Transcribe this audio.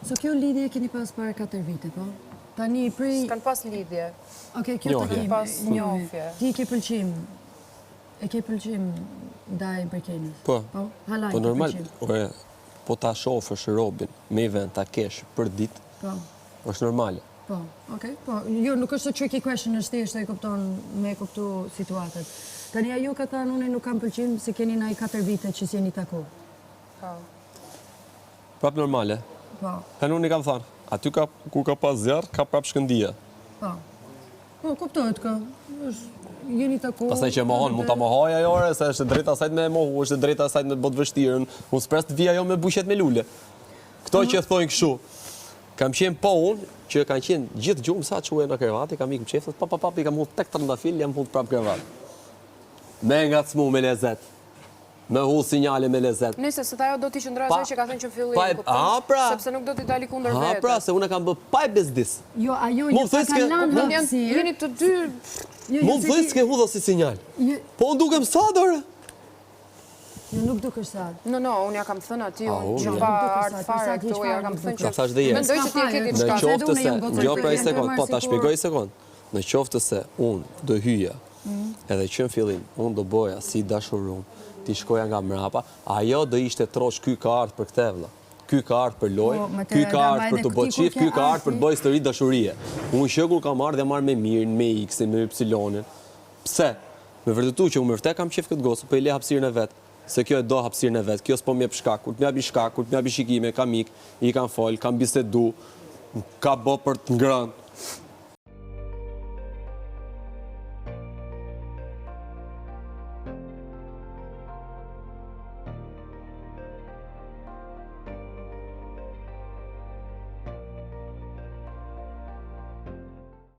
So kjo lidhje keni pas para 4 vite, po? Tani prej... S'kan pas lidhje. Okej, kjo të kemi. Pas njohje. Ti ke pëlqim, ndaj përkenës? Po, Halaj po ke normal, pëlqim? po ta shofësh Robin me i vend ta kesh për ditë, është normale. Po, okej, po. Jo, nuk është të tricky question, është thjesht e kupton me kuptu situatët. Tani ajo ka thënë unë nuk kam pëlqim se keni ndaj 4 vite që s'jeni taku. Po. Prap normale. Po. Unë i kam thënë, aty ku ka pas zjarr, ka prap shkëndija. Po. Po, kuptohet kë. Jeni taku. Pastaj që mohon, mund ta mohoj ajo, se është drejta e saj me mohu, është drejta e saj me bot vështirën. Unë s'pres të vi ajo me buqet me lule. Kto që thojnë kështu. Kam qenë po unë, që kanë qenë gjithë gjumë sa që uaj në krevati, kam ikë më qefët, i kam hudh tek trëndafil, jam hudh prap krevat. Me ngacmu me lezet. Me hu sinjale me lezet. Nise, se ta jo do t'i qëndra asaj që ka thënë që fillim, sepse nuk do t'i dali kundër vete. Pra, se unë kam bë pa e bezdis. Jo, ajo ju ka lanë hapësirë. Jeni të dy... Mund të thëjtë s'ke hudha si sinjal. Po unë dukem sa, dore? Jo, nuk dukesh sa. No, unë ja kam thënë aty, unë që pa artë fare këtu, ja kam thënë që... Mendoj që ti e keti Në qka. qoftë se, gjo pra i sekund, po ta shpjegoj sekund. Në qoftë se unë do hyja, edhe që në fillim, unë do boja si dashurum, ti shkoja nga mrapa, ajo do ishte trosh, ky ka ardhë për këte vla. Ky ka ardhë për loj, ky ka ardhë për të bëtë qif, ky ka ardhë për të bëjë histori dashurie. Unë që kur kam ardhë, jam marrë me mirin, me x-in, me y-in. Pse? Me vërtetu që unë më vërtet kam qef këtë gosë, për i le hapësirën e vetë. Se kjo e do hapësirën e vetë, kjo s'po mjep shkaku, t'mjapi shkaku, t'mjapi shikime, kam ik, i kam fol, kam bisedu, ka bo për të ngrënë.